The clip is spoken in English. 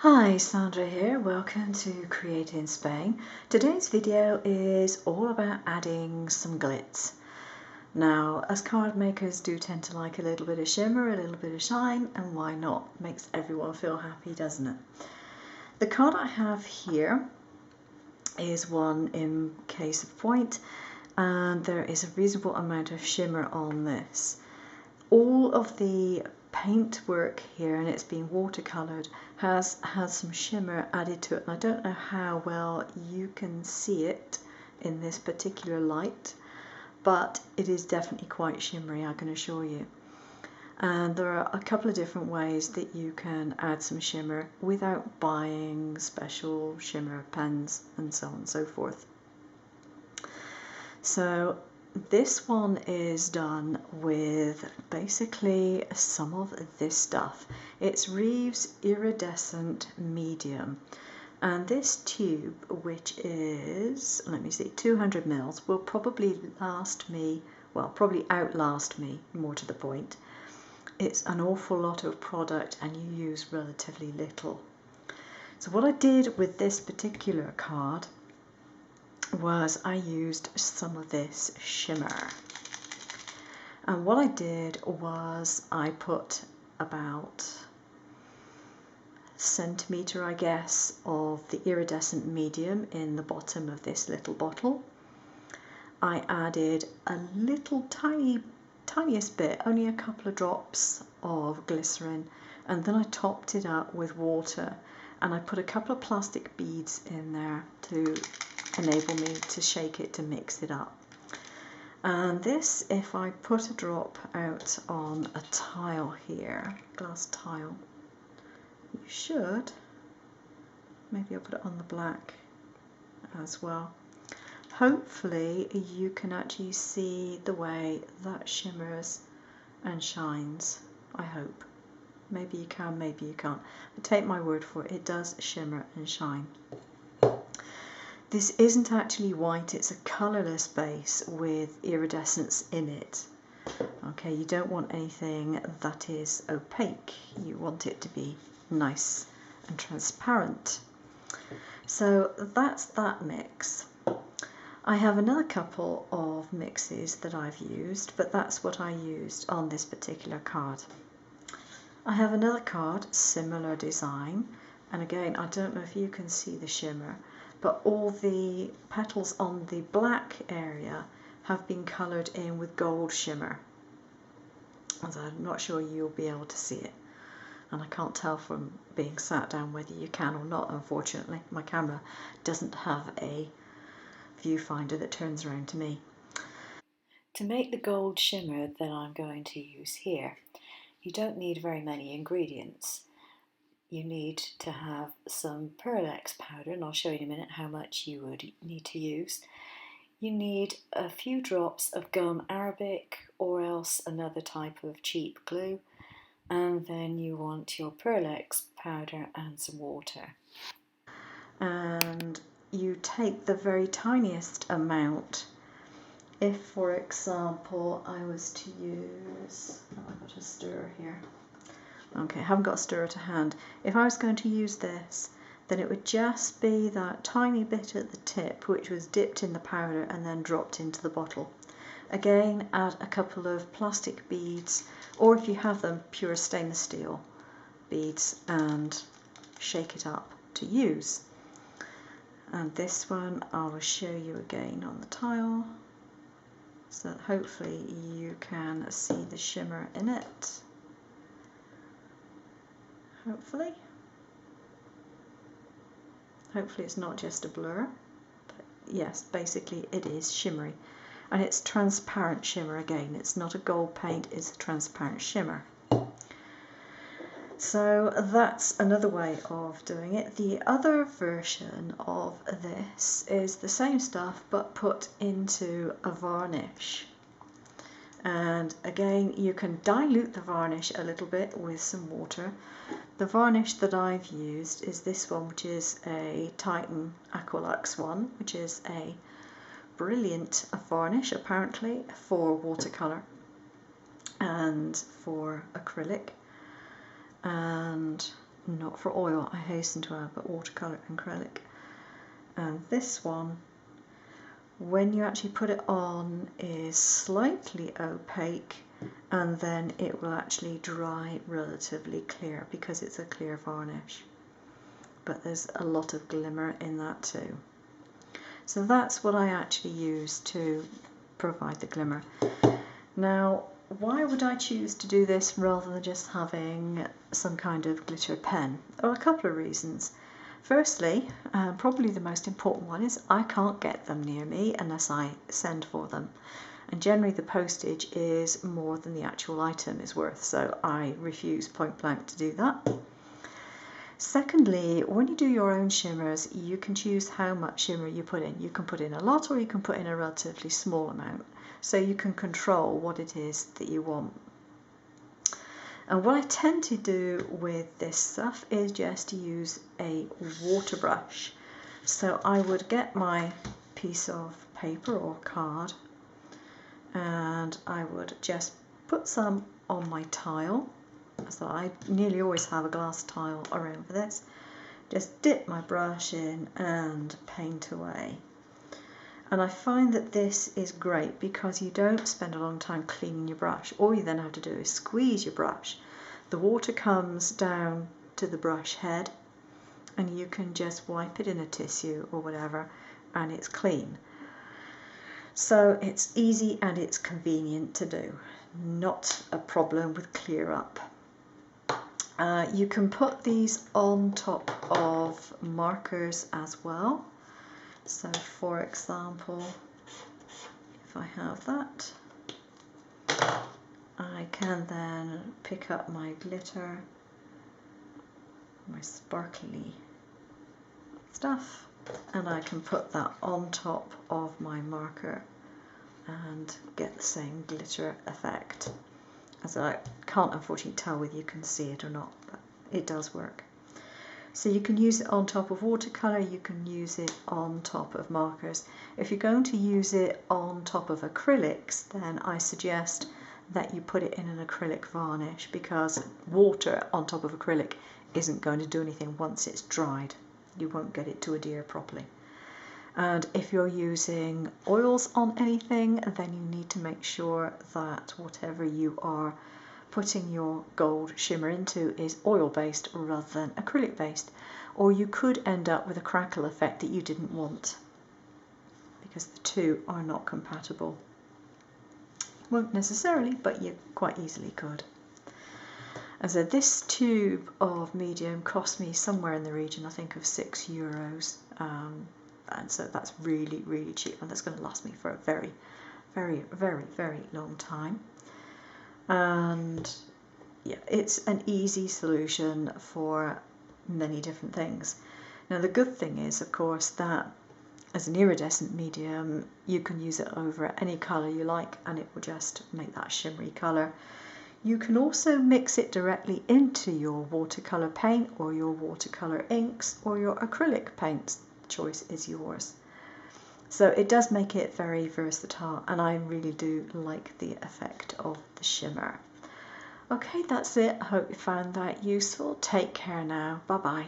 Hi, Sandra here. Welcome to Create in Spain. Today's video is all about adding some glitz. Now, as card makers do tend to like a little bit of shimmer, a little bit of shine, and why not? Makes everyone feel happy, doesn't it? The card I have here is one in case of point, and there is a reasonable amount of shimmer on this. All of the paint work here, and it's been watercoloured, has some shimmer added to it, and I don't know how well you can see it in this particular light, but it is definitely quite shimmery, I can assure you. And there are a couple of different ways that you can add some shimmer without buying special shimmer pens and so on and so forth. So this one is done with basically some of this stuff. It's Reeves Iridescent Medium, and this tube, which is, let me see, 200 mils, will probably last me, well, probably outlast me, more to the point. It's an awful lot of product and you use relatively little. So what I did with this particular card was I used some of this shimmer, and what I did was I put about a centimetre, I guess, of the iridescent medium in the bottom of this little bottle. I added a little tiniest bit, only a couple of drops of glycerin, and then I topped it up with water, and I put a couple of plastic beads in there to enable me to shake it to mix it up. And this, if I put a drop out on a tile here, glass tile, you should, maybe I'll put it on the black as well. Hopefully you can actually see the way that shimmers and shines, I hope. Maybe you can, maybe you can't, but take my word for it, it does shimmer and shine. This isn't actually white, it's a colourless base with iridescence in it. Okay, you don't want anything that is opaque, you want it to be nice and transparent. So that's that mix. I have another couple of mixes that I've used, but that's what I used on this particular card. I have another card, similar design, and again, I don't know if you can see the shimmer, but all the petals on the black area have been coloured in with gold shimmer. And I'm not sure you'll be able to see it. And I can't tell from being sat down whether you can or not, unfortunately. My camera doesn't have a viewfinder that turns around to me. To make the gold shimmer that I'm going to use here, you don't need very many ingredients. You need to have some pearl-ex powder, and I'll show you in a minute how much you would need to use. You need a few drops of gum arabic or else another type of cheap glue, and then you want your pearl-ex powder and some water. And you take the very tiniest amount. If, for example, I was to use, oh, I've got a stirrer here. Okay, I haven't got a stirrer to hand. If I was going to use this, then it would just be that tiny bit at the tip which was dipped in the powder and then dropped into the bottle. Again, add a couple of plastic beads, or if you have them, pure stainless steel beads, and shake it up to use. And this one I will show you again on the tile, so that hopefully you can see the shimmer in it. Hopefully it's not just a blur, but yes, basically it is shimmery, and it's transparent shimmer. Again, it's not a gold paint, it's a transparent shimmer. So that's another way of doing it. The other version of this is the same stuff but put into a varnish. And again, you can dilute the varnish a little bit with some water. The varnish that I've used is this one, which is a Titan Aqualux one, which is a brilliant varnish apparently for watercolour and for acrylic. And not for oil, I hasten to add, but watercolour and acrylic. And this one, when you actually put it on, is slightly opaque, and then it will actually dry relatively clear because it's a clear varnish. But there's a lot of glimmer in that too. So that's what I actually use to provide the glimmer. Now, why would I choose to do this rather than just having some kind of glitter pen? Well, a couple of reasons. Firstly, probably the most important one is I can't get them near me unless I send for them. And generally the postage is more than the actual item is worth, so I refuse point blank to do that. Secondly, when you do your own shimmers, you can choose how much shimmer you put in. You can put in a lot or you can put in a relatively small amount. So you can control what it is that you want. And what I tend to do with this stuff is just use a water brush. So I would get my piece of paper or card and I would just put some on my tile. So I nearly always have a glass tile around for this. Just dip my brush in and paint away. And I find that this is great because you don't spend a long time cleaning your brush. All you then have to do is squeeze your brush. The water comes down to the brush head and you can just wipe it in a tissue or whatever and it's clean. So it's easy and it's convenient to do. Not a problem with clear up. You can put these on top of markers as well. So for example, if I have that, I can then pick up my glitter, my sparkly stuff, and I can put that on top of my marker and get the same glitter effect. As I can't unfortunately tell whether you can see it or not, but it does work. So you can use it on top of watercolour, you can use it on top of markers. If you're going to use it on top of acrylics, then I suggest that you put it in an acrylic varnish because water on top of acrylic isn't going to do anything once it's dried. You won't get it to adhere properly. And if you're using oils on anything, then you need to make sure that whatever you are putting your gold shimmer into is oil based rather than acrylic based, or you could end up with a crackle effect that you didn't want because the two are not compatible. Won't necessarily, but you quite easily could. As I said, this tube of medium cost me somewhere in the region, I think, of €6. And so that's really, really cheap, and that's going to last me for a very, very, very, very long time. And yeah, it's an easy solution for many different things. Now the good thing is, of course, that as an iridescent medium, you can use it over any colour you like and it will just make that shimmery colour. You can also mix it directly into your watercolour paint or your watercolour inks or your acrylic paints. The choice is yours. So it does make it very versatile, and I really do like the effect of the shimmer. Okay, that's it. I hope you found that useful. Take care now. Bye bye.